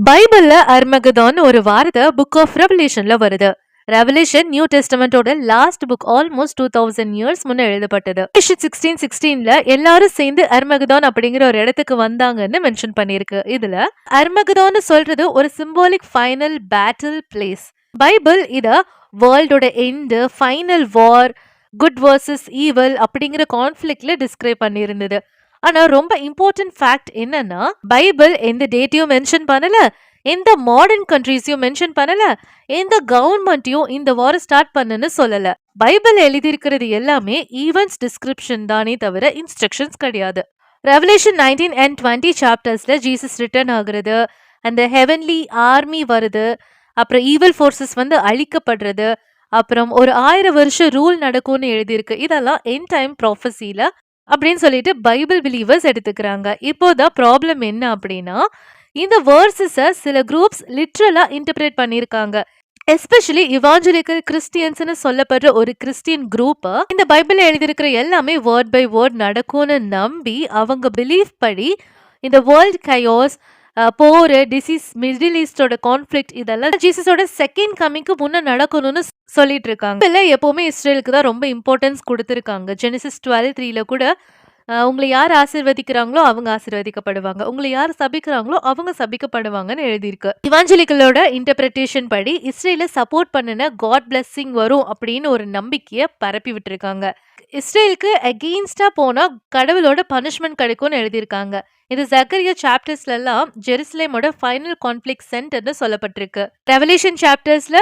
பைபிள்ல அர்மகதோன் ஒரு வார்த்தை புக் ஆஃப் ரெவலேஷன்ல வருது. ரெவலேஷன் நியூ டெஸ்டமெண்டோட லாஸ்ட் புக், ஆல்மோஸ்ட் 2000 இயர்ஸ் முன்ன எழுதப்பட்டது. 1616ல எல்லாரும் சேர்ந்து அர்மகதோன் அப்படிங்கிற ஒரு இடத்துக்கு வந்தாங்கன்னு மென்ஷன் பண்ணிருக்கு. இதுல அர்மகதோன் சொல்றது ஒரு symbolic final battle place. Bible இத வேர்ல்டோட எண்டு, ஃபைனல் வார், குட் வர்சஸ் ஈவல் அப்படிங்கிற கான்ஃபிளிக்ட்ல டிஸ்கிரைப் பண்ணியிருந்தது. ஆனா ரொம்ப இம்பார்ட்டன்ட் ஃபேக்ட் என்னன்னா, பைபிள் எந்த டேட்டையும் மென்ஷன் பண்ணல, எந்த மாடர்ன் கண்ட்ரீஸையும் மென்ஷன் பண்ணல, எந்த கவர்மெண்ட்டையும் இந்த வாரம் ஸ்டார்ட் பண்ணுன்னு சொல்லல. பைபிள் எழுதியிருக்கிறது எல்லாமே ஈவென்ட்ஸ் டிஸ்கிரிப்ஷன் தானே தவிர இன்ஸ்ட்ரக்ஷன்ஸ் கிடையாது. ரெவலேஷன் 19 and 20 சாப்டர்ஸ்ல ஜீசஸ் ரிட்டர்ன் ஆகுறது, அந்த ஹெவன்லி ஆர்மி வருது, அப்புறம் ஈவல் ஃபோர்ஸஸ் வந்து அழிக்கப்படுறது, அப்புறம் ஒரு 1000 வருஷம் ரூல் நடக்கும்னு எழுதியிருக்கு. இதெல்லாம் எண்ட் டைம் ப்ராஃபஸில அப்படின்னு சொல்லிட்டு பைபிள் பிலீவர்ஸ் எடுத்துக்கிறாங்க. இப்போதான் ப்ராப்ளம் என்ன அப்படின்னா, இந்த வேர்சஸை சில குரூப்ஸ் லிட்ரலா இன்டர்பிரேட் பண்ணியிருக்காங்க. எஸ்பெஷலி இவாஞ்சலிக்கல் கிறிஸ்டியன்ஸ்னு சொல்லப்படுற ஒரு கிறிஸ்டியன் குரூப் இந்த பைபிள் எழுதியிருக்கிற எல்லாமே வேர்ட் பை வேர்ட் நடக்கும்னு நம்பி அவங்க பிலீஃப் படி இந்த வேர்ல்ட் கயோஸ், போர், டிசீஸ், மிடில் ஈஸ்டோட கான்ஃபிளிக்ட் இதெல்லாம் ஜீசஸோட செகண்ட் கமிங்க்கு முன்ன நடக்கணும்னு சொல்லிட்டு இருக்காங்க. இல்ல எப்பவுமே இஸ்ரேலுக்கு தான் ரொம்ப இம்பார்ட்டன்ஸ் கொடுத்துருக்காங்க. ஜெனிசிஸ் 12:3 கூட உங்களை யார் ஆசீர்வதிக்கிறாங்களோ அவங்க ஆசீர்வதிக்கப்படுவாங்க, உங்களை யார் சபிக்கிறாங்களோ அவங்க சபிக்கப்படுவாங்கன்னு எழுதியிருக்கு. இவாஞ்சலிக்கலோட இன்டர்பிரேஷன் படி இஸ்ரேல சப்போர்ட் பண்ணின காட் பிளெஸிங் வரும் அப்படின்னு ஒரு நம்பிக்கையை பரப்பி விட்டுருக்காங்க. இஸ்ரேலுக்கு அகெயின்ஸ்டா போனா கடவுளோட பனிஷ்மெண்ட் கிடைக்கும்னு எழுதியிருக்காங்க. இது ஜக்கரியா சாப்டர்ஸ்ல எல்லாம் ஜெருசலேமோட ஃபைனல் கான்ஃபிளிக்ட் சென்டர்னு சொல்லப்பட்டிருக்கு. ரெவலேஷன் சாப்டர்ஸ்ல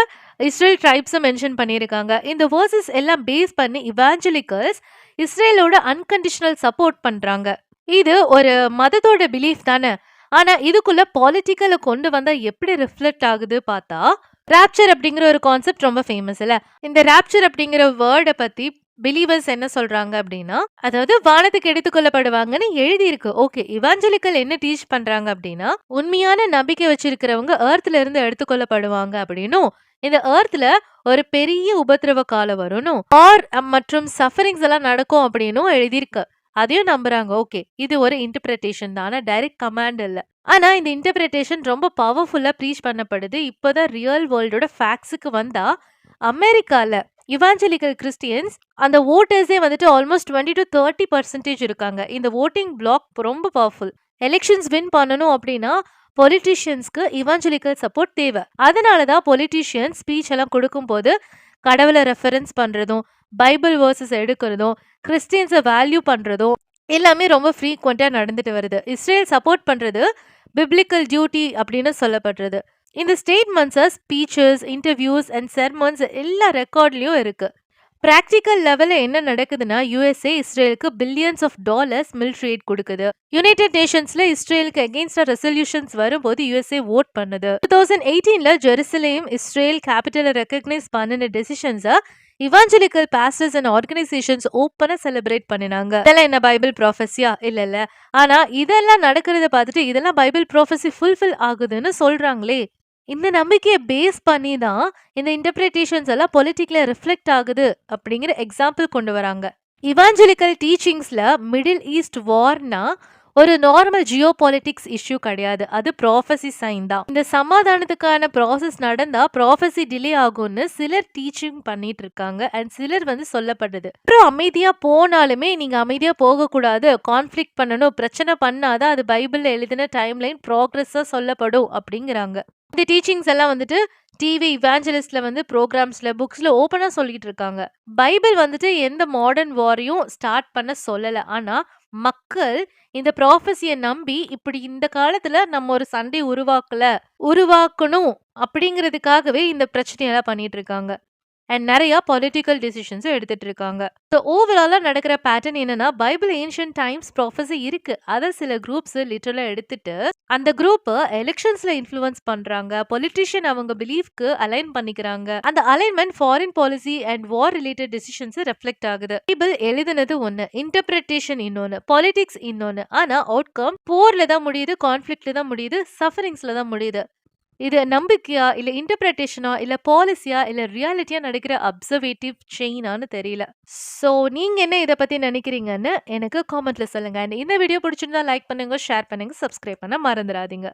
இஸ்ரேல் ட்ரைப்ஸை மென்ஷன் பண்ணியிருக்காங்க. இந்த வேர்சஸ் எல்லாம் பேஸ் பண்ணி இவாஞ்சலிக்கல்ஸ் இஸ்ரேலோட அன்கண்டிஷனல் சப்போர்ட் பண்றாங்க. இது ஒரு மதத்தோட பிலீஃப் தானே. ஆனா இதுக்குள்ள பாலிட்டிக்கலை கொண்டு வந்தா எப்படி ரிஃப்ளெக்ட் ஆகுது பார்த்தா, ராப்சர் அப்படிங்கிற ஒரு கான்செப்ட் ரொம்ப ஃபேமஸ் இல்ல. இந்த ராப்சர் அப்படிங்கிற வேர்டை பத்தி பிலீவர்ஸ் என்ன சொல்றாங்க அப்படின்னா, அதாவது வானத்துக்கு எடுத்துக்கொள்ளப்படுவாங்கன்னு எழுதியிருக்கு. ஓகே, இவாஞ்சலிக்கல் என்ன டீச் பண்றாங்க அப்படின்னா, உண்மையான நம்பிக்கை வச்சிருக்கிறவங்க எர்த்ல இருந்து எடுத்துக்கொள்ளப்படுவாங்க அப்படின்னும், இந்த எர்த்ல ஒரு பெரிய உபத்திரவ காலம் வரணும், ஆர் மற்றும் சஃபரிங்ஸ் எல்லாம் நடக்கும் அப்படின்னும் எழுதியிருக்கு. அதையும் நம்புறாங்க. ஓகே, இது ஒரு இன்டர்பிரேஷன் தானே, டைரக்ட் கமாண்ட் இல்ல. ஆனா இந்த இன்டர்பிரேஷன் ரொம்ப பவர்ஃபுல்லா ப்ரீச் பண்ணப்படுது. இப்போதான் ரியல் வேர்ல்டோட ஃபேக்ட்ஸுக்கு வந்தா, அமெரிக்கால இவாஞ்சலிக்கல் கிறிஸ்டியன்ஸ் அந்த ஓட்டர்ஸே வந்துட்டு ஆல்மோஸ்ட் 20 to 30% இருக்காங்க. இந்த ஓட்டிங் பிளாக் ரொம்ப பவர்ஃபுல். எலெக்ஷன்ஸ் வின் பண்ணணும் அப்படின்னா பொலிட்டிஷியன்ஸ்க்கு இவாஞ்சலிக்கல் சப்போர்ட் தேவை. அதனாலதான் பொலிட்டிஷியன்ஸ் ஸ்பீச் எல்லாம் கொடுக்கும் போது கடவுளை ரெஃபரன்ஸ் பண்றதும், பைபிள் வேர்சஸ் எடுக்கிறதும், கிறிஸ்டியன்ஸை வேல்யூ பண்றதும் எல்லாமே ரொம்ப ஃப்ரீக்வெண்டா நடந்துட்டு வருது. இஸ்ரேல் சப்போர்ட் பண்றது பிப்ளிக்கல் டியூட்டி அப்படின்னு சொல்லப்படுறது. இந்த statements, speeches, interviews and sermons எல்லா ரெக்கார்ட்லயும் இருக்கு. பிராக்டிக்கல் லெவலில் என்ன நடக்குதுன்னா, யூஎஸ்ஏ இஸ்ரேலுக்கு billions of dollars military aid கொடுக்குது. யுனைடெட் நேஷன்ஸ்ல இஸ்ரேலுக்கு அகெயின்ஸ்டா ரெசல்யூஷன்ஸ் வரும்போது யூஎஸ்ஏ ஓட் பண்ணுது. 2018ல ஜெருசலேம் இஸ்ரேல் கேபிட்டலை ரெகக்னைஸ் பண்ணின டெசிஷன்ஸை இவாஞ்சலிக்கல் பாஸ்டர்ஸ் அண்ட் ஆர்கனைசேஷன்ஸ் ஓப்பனா செலிப்ரேட் பண்ணினாங்க. இதெல்லாம் என்ன பைபிள் ப்ராஃபஸியா? இல்ல. ஆனா இதெல்லாம் நடக்கிறத பார்த்துட்டு இதெல்லாம் பைபிள் ப்ராஃபஸி ஃபுல்ஃபில் ஆகுதுன்னு சொல்றாங்களே. இந்த நம்பிக்கையை பேஸ் பண்ணி தான் இந்த இன்டர்பிரேஷன்ஸ் எல்லாம் பொலிட்டிக்கல ரிஃப்ளெக்ட் ஆகுது அப்படிங்கிற எக்ஸாம்பிள் கொண்டு வராங்க. இவாஞ்சலிக்கல் டீச்சிங்ஸ்ல மிடில் ஈஸ்ட் வார்னா ஒரு நார்மல் ஜியோ பாலிட்டிக்ஸ் இஷ்யூ கிடையாது, அது ப்ராஃபஸி சைன் தான். இந்த சமாதானத்துக்கான ப்ராசஸ் நடந்தா ப்ராஃபஸி டிலே ஆகும்னு சிலர் டீச்சிங் பண்ணிட்டு இருக்காங்க. அண்ட் சிலர் வந்து சொல்லப்படுது, அப்புறம் அமைதியா போனாலுமே நீங்க அமைதியா போகக்கூடாது, கான்ஃபிளிக்ட் பண்ணணும், பிரச்சனை பண்ணாதான் அது பைபிள்ல எழுதின டைம்லைன் ப்ராக்ரஸா சொல்லப்படும் அப்படிங்கிறாங்க. இந்த டீச்சிங்ஸ் எல்லாம் வந்துட்டு டிவி இவாஞ்சலிஸ்ட்ல வந்து ப்ரோக்ராம்ஸ்ல, புக்ஸ்ல ஓப்பனா சொல்லிட்டு இருக்காங்க. பைபிள் வந்துட்டு எந்த மாடர்ன் வாரையும் ஸ்டார்ட் பண்ண சொல்லல. ஆனா மக்கள் இந்த ப்ராஃபஸியை நம்பி இப்படி இந்த காலத்துல நம்ம ஒரு சண்டை உருவாக்கணும் அப்படிங்கிறதுக்காகவே இந்த பிரச்சனையெல்லாம் பண்ணிட்டு இருக்காங்க. அண்ட் நிறைய பொலிட்டிக்கல் டிசிஷன்ஸும் எடுத்துட்டு இருக்காங்க. ஸோ ஓவராலாக நடக்கிற பேட்டர்ன் என்னன்னா, பைபிள் ஏன்ஷியன்ட் டைம்ஸ் ப்ராஃபஸி இருக்கு, அதை சில குரூப்ஸ் லிட்டரலாக எடுத்துட்டு அந்த குரூப் எலெக்ஷன்ஸ்ல இன்ஃப்ளூயன்ஸ் பண்றாங்க, பொலிட்டிஷியன் அவங்க பிலீஃப்க்கு அலைன் பண்ணிக்கிறாங்க. அந்த alignment foreign policy and war related decisions reflect ஆகுது. பைபிள் எழுதுனது ஒன்னு, இன்டர்பிரேஷன் இன்னொன்னு, பாலிடிக்ஸ் இன்னொன்னு. ஆனா அவுட்கம் போர்ல தான் முடியுது, கான்ஃபிளிக்ட்ல தான் முடியுது, சஃபரிங்ஸ்ல தான் முடியுது. இது நம்பிக்கையா, இல்ல இன்டர்பிரேஷனா, இல்ல பாலிசியா, இல்ல ரியாலிட்டியா நடக்கிற அப்சர்வேட்டிவ் செயினான்னு தெரியல. சோ நீங்க என்ன இதை பத்தி நினைக்கிறீங்கன்னு எனக்கு காமெண்ட்ல சொல்லுங்க. இந்த வீடியோ பிடிச்சிருந்தா லைக் பண்ணுங்க, ஷேர் பண்ணுங்க, சப்ஸ்கிரைப் பண்ண மறந்துடாதீங்க.